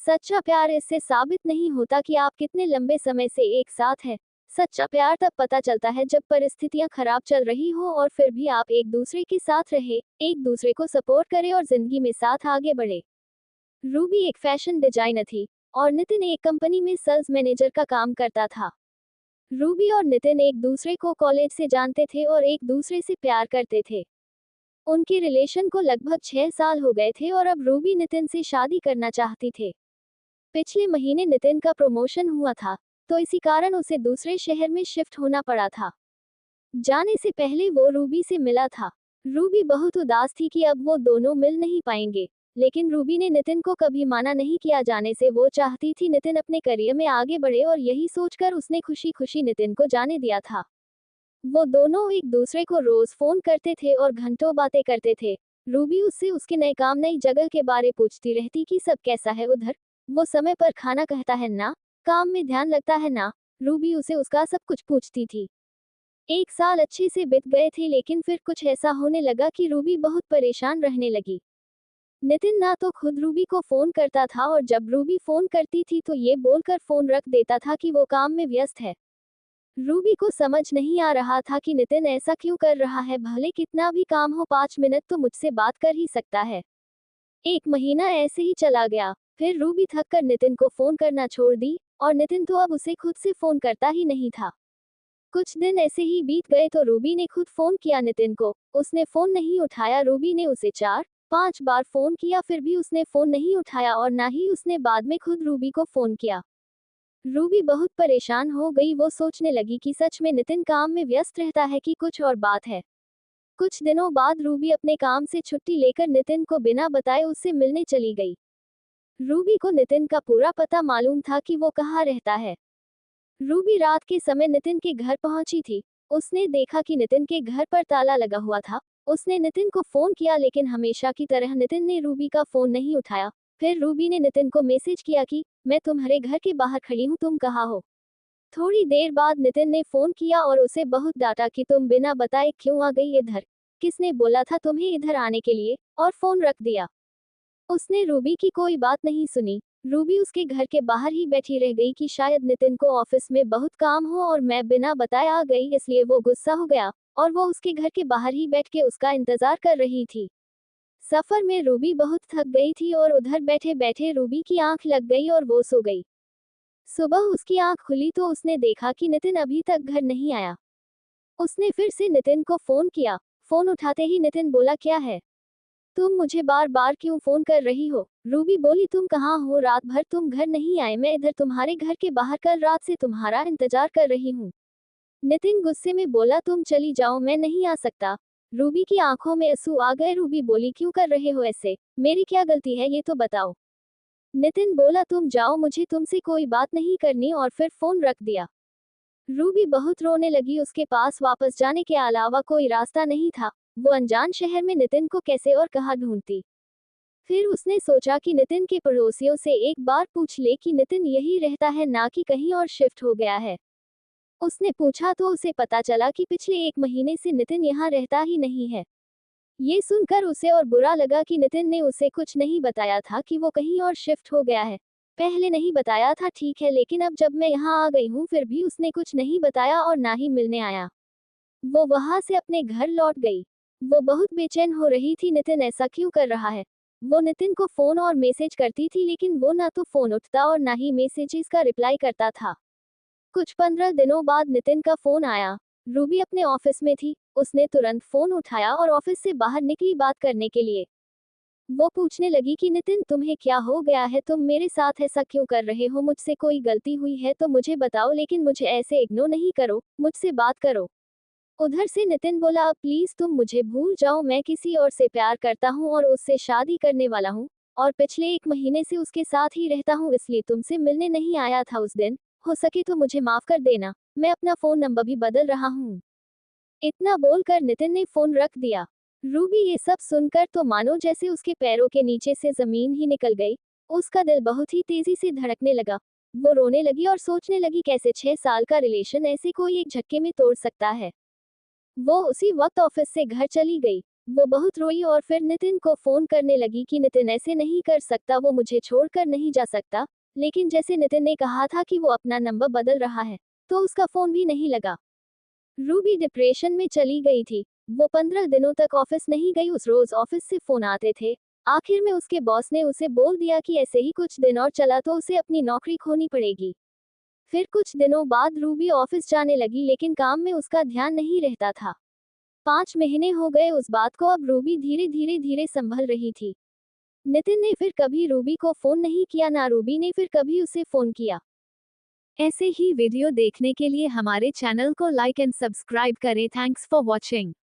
सच्चा प्यार इससे साबित नहीं होता कि आप कितने लंबे समय से एक साथ हैं। सच्चा प्यार तब पता चलता है जब परिस्थितियां खराब चल रही हो और फिर भी आप एक दूसरे के साथ रहे, एक दूसरे को सपोर्ट करें और जिंदगी में साथ आगे बढ़े। रूबी एक फैशन डिजाइनर थी और नितिन एक कंपनी में सेल्स मैनेजर का काम करता था। रूबी और नितिन एक दूसरे को कॉलेज से जानते थे और एक दूसरे से प्यार करते थे। उनके रिलेशन को लगभग 6 साल हो गए थे और अब रूबी नितिन से शादी करना चाहती थे। पिछले महीने नितिन का प्रमोशन हुआ था, तो इसी कारण उसे दूसरे शहर में शिफ्ट होना पड़ा था। जाने से पहले वो रूबी से मिला था। रूबी बहुत उदास थी कि अब वो दोनों मिल नहीं पाएंगे, लेकिन रूबी ने नितिन को कभी माना नहीं किया। जाने से वो चाहती थी नितिन अपने करियर में आगे बढ़े और यही सोचकर उसने खुशी खुशी नितिन को जाने दिया था। वो दोनों एक दूसरे को रोज फोन करते थे और घंटों बातें करते थे। रूबी उससे उसके नए काम नई जगह के बारे पूछती रहती कि सब कैसा है उधर, वो समय पर खाना कहता है ना, काम में ध्यान लगता है ना। रूबी उसे उसका सब कुछ पूछती थी। 1 साल अच्छे से बीत गए थे, लेकिन फिर कुछ ऐसा होने लगा कि रूबी बहुत परेशान रहने लगी। नितिन ना तो खुद रूबी को फोन करता था और जब रूबी फोन करती थी तो ये बोलकर फोन रख देता था कि वो काम में व्यस्त है। रूबी को समझ नहीं आ रहा था कि नितिन ऐसा क्यों कर रहा है। भले कितना भी काम हो, 5 मिनट तो मुझसे बात कर ही सकता है। 1 महीना ऐसे ही चला गया। फिर रूबी थक कर नितिन को फोन करना छोड़ दी और नितिन तो अब उसे खुद से फोन करता ही नहीं था। कुछ दिन ऐसे ही बीत गए तो रूबी ने खुद फोन किया नितिन को। उसने फोन नहीं उठाया। रूबी ने उसे 4-5 बार फोन किया, फिर भी उसने फोन नहीं उठाया और ना ही उसने बाद में खुद रूबी को फोन किया। रूबी बहुत परेशान हो गई। वो सोचने लगी कि सच में नितिन काम में व्यस्त रहता है कि कुछ और बात है। कुछ दिनों बाद रूबी अपने काम से छुट्टी लेकर नितिन को बिना बताए उससे मिलने चली गई। रूबी को नितिन का पूरा पता मालूम था कि वो कहाँ रहता है। रूबी रात के समय नितिन के घर पहुंची थी। उसने देखा कि नितिन के घर पर ताला लगा हुआ था। उसने नितिन को फोन किया, लेकिन हमेशा की तरह नितिन ने रूबी का फोन नहीं उठाया। फिर रूबी ने नितिन को मैसेज किया कि मैं तुम्हारे घर के बाहर खड़ी हूँ, तुम कहाँ हो। थोड़ी देर बाद नितिन ने फोन किया और उसे बहुत डांटा कि तुम बिना बताए क्यों आ गई इधर, किसने बोला था तुम्हें इधर आने के लिए, और फोन रख दिया। उसने रूबी की कोई बात नहीं सुनी। रूबी उसके घर के बाहर ही बैठी रह गई कि शायद नितिन को ऑफिस में बहुत काम हो और मैं बिना बताए आ गई, इसलिए वो गुस्सा हो गया और वो उसके घर के बाहर ही बैठ के उसका इंतजार कर रही थी। सफर में रूबी बहुत थक गई थी और उधर बैठे बैठे रूबी की आंख लग गई और वो सो गई। सुबह उसकी आंख खुली तो उसने देखा कि नितिन अभी तक घर नहीं आया। उसने फिर से नितिन को फोन किया। फोन उठाते ही नितिन बोला, क्या है, तुम मुझे बार बार क्यों फोन कर रही हो। रूबी बोली, तुम कहाँ हो, रात भर तुम घर नहीं आए, मैं इधर तुम्हारे घर के बाहर कल रात से तुम्हारा इंतजार कर रही हूँ। नितिन गुस्से में बोला, तुम चली जाओ, मैं नहीं आ सकता। रूबी की आंखों में आंसू आ गए। रूबी बोली, क्यों कर रहे हो ऐसे, मेरी क्या गलती है ये तो बताओ। नितिन बोला, तुम जाओ, मुझे तुमसे कोई बात नहीं करनी, और फिर फोन रख दिया। रूबी बहुत रोने लगी। उसके पास वापस जाने के अलावा कोई रास्ता नहीं था। वो अनजान शहर में नितिन को कैसे और कहाँ ढूंढती। फिर उसने सोचा कि नितिन के पड़ोसियों से एक बार पूछ ले कि नितिन यही रहता है ना कि कहीं और शिफ्ट हो गया है। उसने पूछा तो उसे पता चला कि पिछले 1 महीने से नितिन यहाँ रहता ही नहीं है। ये सुनकर उसे और बुरा लगा कि नितिन ने उसे कुछ नहीं बताया था कि वो कहीं और शिफ्ट हो गया है। पहले नहीं बताया था ठीक है, लेकिन अब जब मैं यहाँ आ गई हूँ फिर भी उसने कुछ नहीं बताया और ना ही मिलने आया। वो वहां से अपने घर लौट गई। वो बहुत बेचैन हो रही थी, नितिन ऐसा क्यों कर रहा है। वो नितिन को फोन और मैसेज करती थी, लेकिन वो ना तो फोन उठता और ना ही मैसेजेस का रिप्लाई करता था। कुछ 15 दिनों बाद नितिन का फोन आया। रूबी अपने ऑफिस में थी। उसने तुरंत फोन उठाया और ऑफिस से बाहर निकली बात करने के लिए। वो पूछने लगी कि नितिन, तुम्हें क्या हो गया है, तुम मेरे साथ ऐसा क्यों कर रहे हो, मुझसे कोई गलती हुई है तो मुझे बताओ, लेकिन मुझे ऐसे इग्नोर नहीं करो, मुझसे बात करो। उधर से नितिन बोला, प्लीज तुम मुझे भूल जाओ, मैं किसी और से प्यार करता हूँ और उससे शादी करने वाला हूँ, और पिछले 1 महीने से उसके साथ ही रहता हूँ, इसलिए तुमसे मिलने नहीं आया था उस दिन। हो सके तो मुझे माफ कर देना, मैं अपना फोन नंबर भी बदल रहा हूँ। इतना बोलकर नितिन ने फोन रख दिया। रूबी ये सब सुनकर तो मानो जैसे उसके पैरों के नीचे से जमीन ही निकल गई। उसका दिल बहुत ही तेजी से धड़कने लगा। वो रोने लगी और सोचने लगी कैसे 6 साल का रिलेशन ऐसे कोई एक झटके में तोड़ सकता है। वो उसी वक्त ऑफिस से घर चली गई। वो बहुत रोई और फिर नितिन को फोन करने लगी कि नितिन ऐसे नहीं कर सकता, वो मुझे छोड़कर नहीं जा सकता। लेकिन जैसे नितिन ने कहा था कि वो अपना नंबर बदल रहा है, तो उसका फोन भी नहीं लगा। रूबी डिप्रेशन में चली गई थी। वो 15 दिनों तक ऑफिस नहीं गई, उस रोज ऑफिस से फोन आते थे। आखिर में उसके बॉस ने उसे बोल दिया कि ऐसे ही कुछ दिन और चला तो उसे अपनी नौकरी खोनी पड़ेगी। फिर कुछ दिनों बाद रूबी ऑफिस जाने लगी, लेकिन काम में उसका ध्यान नहीं रहता था। 5 महीने हो गए उस बात को, अब रूबी धीरे धीरे संभल रही थी। नितिन ने फिर कभी रूबी को फोन नहीं किया, ना रूबी ने फिर कभी उसे फोन किया। ऐसे ही वीडियो देखने के लिए हमारे चैनल को लाइक एंड सब्सक्राइब करें। Thanks for watching.